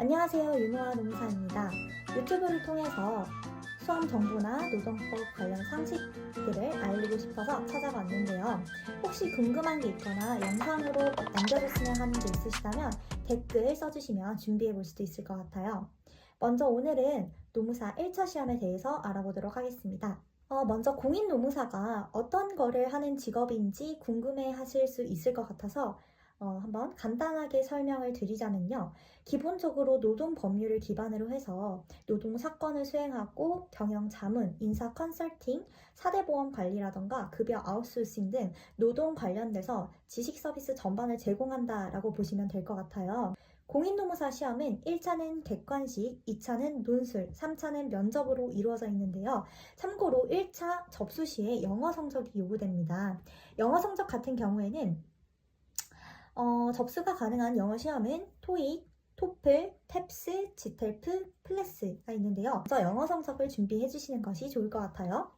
안녕하세요. 윤호아 노무사입니다. 유튜브를 통해서 수험 정보나 노동법 관련 상식들을 알리고 싶어서 찾아봤는데요. 혹시 궁금한 게 있거나 영상으로 남겨줬으면 하는 게 있으시다면 댓글 써주시면 준비해 볼 수도 있을 것 같아요. 먼저 오늘은 노무사 1차 시험에 대해서 알아보도록 하겠습니다. 먼저 공인 노무사가 어떤 거를 하는 직업인지 궁금해 하실 수 있을 것 같아서 한번 간단하게 설명을 드리자면요. 기본적으로 노동 법률을 기반으로 해서 노동 사건을 수행하고 경영 자문, 인사 컨설팅, 사대보험 관리라던가 급여 아웃소싱 등 노동 관련돼서 지식 서비스 전반을 제공한다라고 보시면 될 것 같아요. 공인노무사 시험은 1차는 객관식, 2차는 논술, 3차는 면접으로 이루어져 있는데요. 참고로 1차 접수 시에 영어 성적이 요구됩니다. 영어 성적 같은 경우에는 접수가 가능한 영어 시험은 토익, 토플, 탭스, 지텔프, 플래스가 있는데요. 먼저 영어 성적을 준비해 주시는 것이 좋을 것 같아요.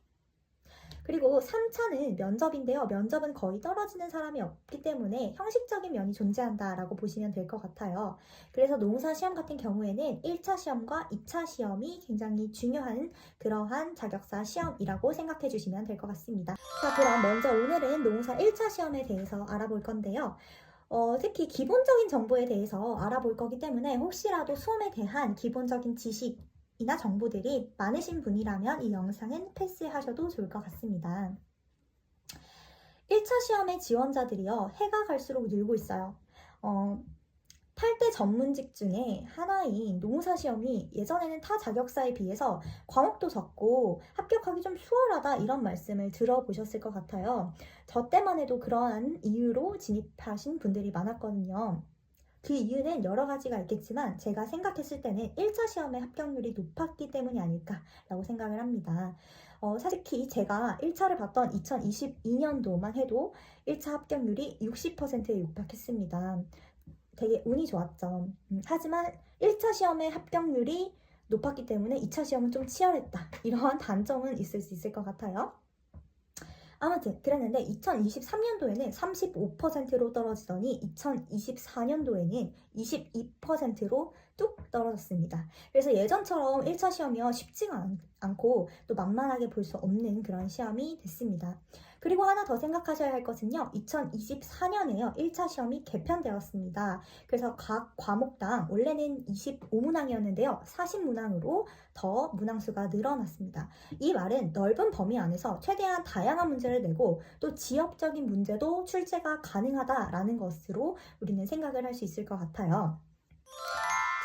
그리고 3차는 면접인데요. 면접은 거의 떨어지는 사람이 없기 때문에 형식적인 면이 존재한다라고 보시면 될 것 같아요. 그래서 노무사 시험 같은 경우에는 1차 시험과 2차 시험이 굉장히 중요한 그러한 자격사 시험이라고 생각해 주시면 될 것 같습니다. 자, 그럼 먼저 오늘은 노무사 1차 시험에 대해서 알아볼 건데요. 특히 기본적인 정보에 대해서 알아볼 거기 때문에 혹시라도 수험에 대한 기본적인 지식이나 정보들이 많으신 분이라면 이 영상은 패스하셔도 좋을 것 같습니다. 1차 시험의 지원자들이요, 해가 갈수록 늘고 있어요. 8대 전문직 중에 하나인 노무사 시험이 예전에는 타 자격사에 비해서 과목도 적고 합격하기 좀 수월하다 이런 말씀을 들어보셨을 것 같아요. 저 때만 해도 그러한 이유로 진입하신 분들이 많았거든요. 그 이유는 여러 가지가 있겠지만 제가 생각했을 때는 1차 시험의 합격률이 높았기 때문이 아닐까라고 생각을 합니다. 특히 제가 1차를 봤던 2022년도만 해도 1차 합격률이 60%에 육박했습니다. 되게 운이 좋았죠. 하지만 1차 시험의 합격률이 높았기 때문에 2차 시험은 좀 치열했다. 이러한 단점은 있을 수 있을 것 같아요. 아무튼 그랬는데 2023년도에는 35%로 떨어지더니 2024년도에는 22%로 뚝 떨어졌습니다. 그래서 예전처럼 1차 시험이요 쉽지가 않고 또 만만하게 볼 수 없는 그런 시험이 됐습니다. 그리고 하나 더 생각하셔야 할 것은요. 2024년에요. 1차 시험이 개편되었습니다. 그래서 각 과목당 원래는 25문항이었는데요. 40문항으로 더 문항수가 늘어났습니다. 이 말은 넓은 범위 안에서 최대한 다양한 문제를 내고 또 지역적인 문제도 출제가 가능하다라는 것으로 우리는 생각을 할 수 있을 것 같아요.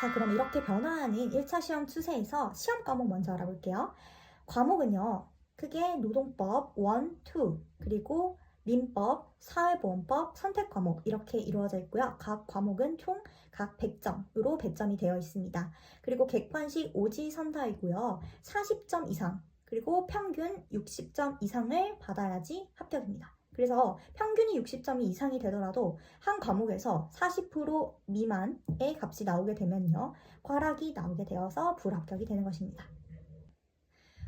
자, 그럼 이렇게 변화하는 1차 시험 추세에서 시험 과목 먼저 알아볼게요. 과목은요, 크게 노동법 1, 2, 그리고 민법, 사회보험법, 선택 과목 이렇게 이루어져 있고요. 각 과목은 총 각 100점으로 배점이 되어 있습니다. 그리고 객관식 오지선다이고요. 40점 이상, 그리고 평균 60점 이상을 받아야지 합격입니다. 그래서 평균이 60점이 이상이 되더라도 한 과목에서 40% 미만의 값이 나오게 되면요. 과락이 나오게 되어서 불합격이 되는 것입니다.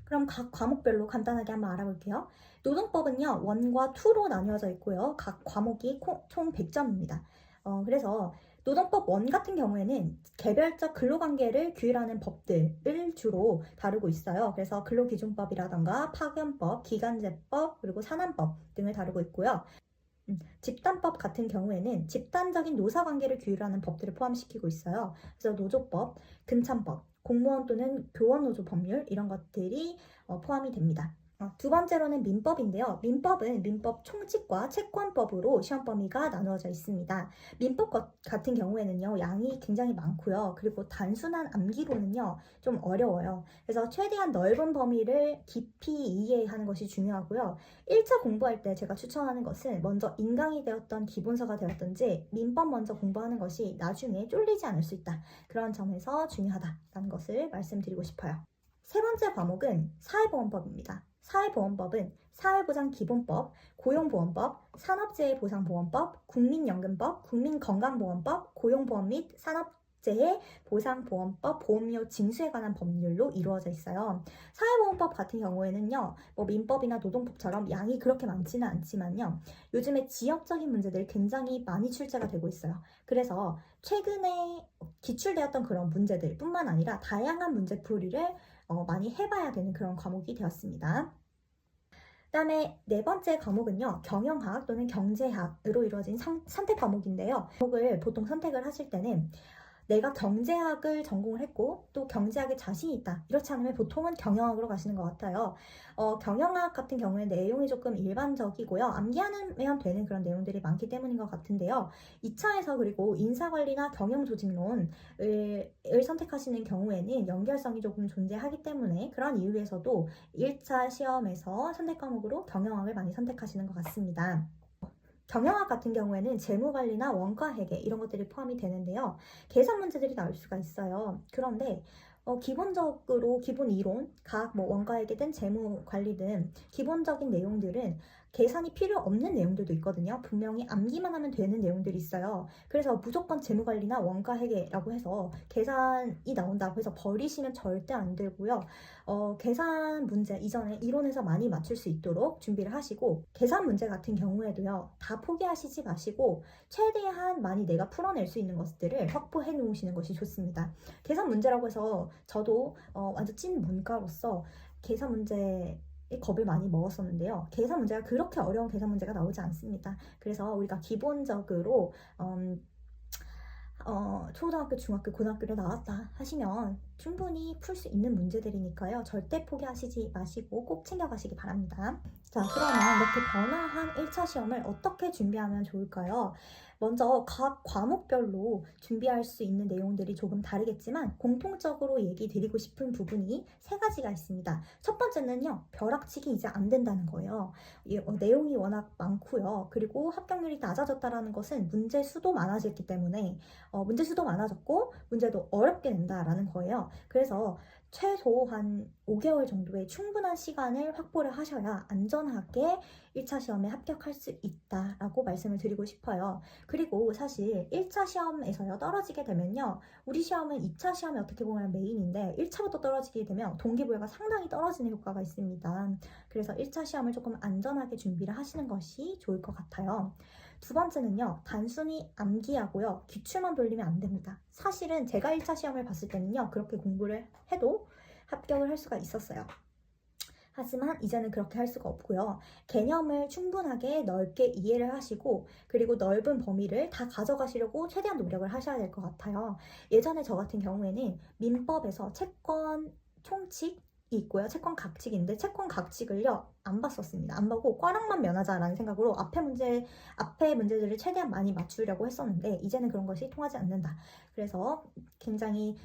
그럼 각 과목별로 간단하게 한번 알아볼게요. 노동법은요, 1과 2로 나뉘어져 있고요. 각 과목이 총 100점입니다. 그래서 노동법 1 같은 경우에는 개별적 근로관계를 규율하는 법들을 주로 다루고 있어요. 그래서 근로기준법이라던가 파견법, 기간제법, 그리고 산안법 등을 다루고 있고요. 집단법 같은 경우에는 집단적인 노사관계를 규율하는 법들을 포함시키고 있어요. 그래서 노조법, 근참법, 공무원 또는 교원노조 법률 이런 것들이 포함이 됩니다. 두 번째로는 민법인데요. 민법은 민법 총칙과 채권법으로 시험 범위가 나누어져 있습니다. 민법 같은 경우에는요, 양이 굉장히 많고요. 그리고 단순한 암기로는요, 좀 어려워요. 그래서 최대한 넓은 범위를 깊이 이해하는 것이 중요하고요. 1차 공부할 때 제가 추천하는 것은 먼저 인강이 되었던 기본서가 되었던지 민법 먼저 공부하는 것이 나중에 쫄리지 않을 수 있다. 그런 점에서 중요하다라는 것을 말씀드리고 싶어요. 세 번째 과목은 사회보험법입니다. 사회보험법은 사회보장기본법, 고용보험법, 산업재해보상보험법, 국민연금법, 국민건강보험법, 고용보험 및 보상보험법 보험료 징수에 관한 법률로 이루어져 있어요. 사회보험법 같은 경우에는요, 뭐 민법이나 노동법처럼 양이 그렇게 많지는 않지만요, 요즘에 지역적인 문제들이 굉장히 많이 출제가 되고 있어요. 그래서 최근에 기출되었던 그런 문제들 뿐만 아니라 다양한 문제풀이를 많이 해봐야 되는 그런 과목이 되었습니다. 그다음에 네 번째 과목은요, 경영학 또는 경제학으로 이루어진 선택 과목인데요. 과목을 보통 선택을 하실 때는 내가 경제학을 전공을 했고 또 경제학에 자신이 있다, 이렇지 않으면 보통은 경영학으로 가시는 것 같아요. 경영학 같은 경우에 내용이 조금 일반적이고요, 암기하면 되는 그런 내용들이 많기 때문인 것 같은데요. 2차에서 그리고 인사관리나 경영조직론을 선택하시는 경우에는 연결성이 조금 존재하기 때문에 그런 이유에서도 1차 시험에서 선택 과목으로 경영학을 많이 선택하시는 것 같습니다. 경영학 같은 경우에는 재무관리나 원가회계 이런 것들이 포함이 되는데요. 계산 문제들이 나올 수가 있어요. 그런데 기본적으로 기본 이론, 각 뭐 원가회계든 재무관리든 기본적인 내용들은 계산이 필요 없는 내용들도 있거든요. 분명히 암기만 하면 되는 내용들이 있어요. 그래서 무조건 재무관리나 원가회계라고 해서 계산이 나온다고 해서 버리시면 절대 안 되고요. 계산 문제 이전에 이론에서 많이 맞출 수 있도록 준비를 하시고, 계산 문제 같은 경우에도요, 다 포기하시지 마시고 최대한 많이 내가 풀어낼 수 있는 것들을 확보해 놓으시는 것이 좋습니다. 계산 문제라고 해서 저도 완전 찐 문과로서 계산 문제에 겁을 많이 먹었었는데요. 계산 문제가 그렇게 어려운 계산 문제가 나오지 않습니다. 그래서 우리가 기본적으로 초등학교, 중학교, 고등학교를 나왔다 하시면 충분히 풀 수 있는 문제들이니까요. 절대 포기하시지 마시고 꼭 챙겨가시기 바랍니다. 자, 그러면 이렇게 변화한 1차 시험을 어떻게 준비하면 좋을까요? 먼저 각 과목별로 준비할 수 있는 내용들이 조금 다르겠지만 공통적으로 얘기 드리고 싶은 부분이 세 가지가 있습니다. 첫 번째는요, 벼락치기 이제 안 된다는 거예요. 내용이 워낙 많고요. 그리고 합격률이 낮아졌다는 것은 문제 수도 많아졌기 때문에 문제 수도 많아졌고 문제도 어렵게 낸다라는 거예요. 그래서 최소 한 5개월 정도의 충분한 시간을 확보를 하셔야 안전하게 1차 시험에 합격할 수 있다라고 말씀을 드리고 싶어요. 그리고 사실 1차 시험에서요, 떨어지게 되면요, 우리 시험은 2차 시험이 어떻게 보면 메인인데 1차부터 떨어지게 되면 동기부여가 상당히 떨어지는 효과가 있습니다. 그래서 1차 시험을 조금 안전하게 준비를 하시는 것이 좋을 것 같아요. 두 번째는요, 단순히 암기하고요, 기출만 돌리면 안 됩니다. 사실은 제가 1차 시험을 봤을 때는요, 그렇게 공부를 해도 합격을 할 수가 있었어요. 하지만 이제는 그렇게 할 수가 없고요. 개념을 충분하게 넓게 이해를 하시고, 그리고 넓은 범위를 다 가져가시려고 최대한 노력을 하셔야 될 것 같아요. 예전에 저 같은 경우에는 민법에서 채권 총칙이 있고요, 채권 각칙인데 채권 각칙을요 안 봤었습니다. 안 보고 꽈락만 면하자라는 생각으로 앞에 문제들을 최대한 많이 맞추려고 했었는데 이제는 그런 것이 통하지 않는다. 그래서 굉장히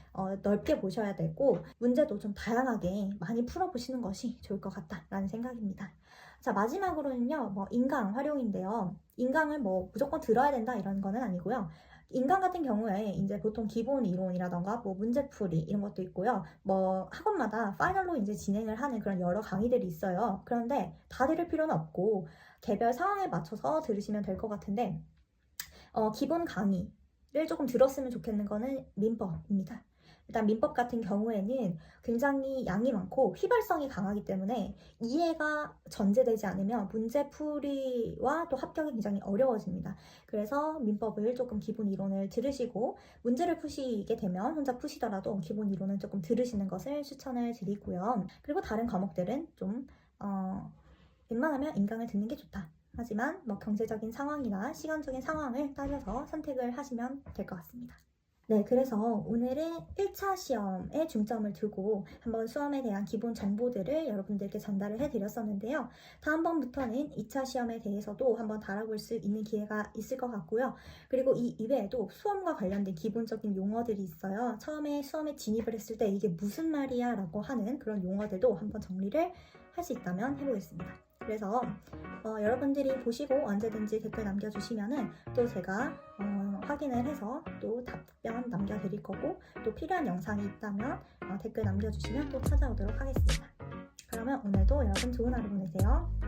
넓게 보셔야 되고 문제도 좀 다양하게 많이 풀어보시는 것이 좋을 것 같다라는 생각입니다. 자, 마지막으로는요, 뭐 인강 활용인데요. 인강을 뭐 무조건 들어야 된다 이런 거는 아니고요. 인강 같은 경우에 이제 보통 기본 이론이라던가 뭐 문제풀이 이런 것도 있고요. 뭐 학원마다 파이널로 이제 진행을 하는 그런 여러 강의들이 있어요. 그런데 다 들을 필요는 없고 개별 상황에 맞춰서 들으시면 될 것 같은데, 기본 강의를 조금 들었으면 좋겠는 거는 민법입니다. 일단 민법 같은 경우에는 굉장히 양이 많고 휘발성이 강하기 때문에 이해가 전제되지 않으면 문제풀이와 또 합격이 굉장히 어려워집니다. 그래서 민법을 조금 기본 이론을 들으시고 문제를 푸시게 되면 혼자 푸시더라도 기본 이론은 조금 들으시는 것을 추천을 드리고요. 그리고 다른 과목들은 좀 웬만하면 인강을 듣는 게 좋다. 하지만 뭐 경제적인 상황이나 시간적인 상황을 따져서 선택을 하시면 될 것 같습니다. 네, 그래서 오늘은 1차 시험에 중점을 두고 한번 수험에 대한 기본 정보들을 여러분들께 전달을 해드렸었는데요. 다음번부터는 2차 시험에 대해서도 한번 다뤄볼 수 있는 기회가 있을 것 같고요. 그리고 이 이외에도 수험과 관련된 기본적인 용어들이 있어요. 처음에 수험에 진입을 했을 때 이게 무슨 말이야 라고 하는 그런 용어들도 한번 정리를 할 수 있다면 해보겠습니다. 그래서 여러분들이 보시고 언제든지 댓글 남겨주시면은 또 제가 확인을 해서 또 답변 남겨드릴 거고, 또 필요한 영상이 있다면 댓글 남겨주시면 또 찾아오도록 하겠습니다. 그러면 오늘도 여러분 좋은 하루 보내세요.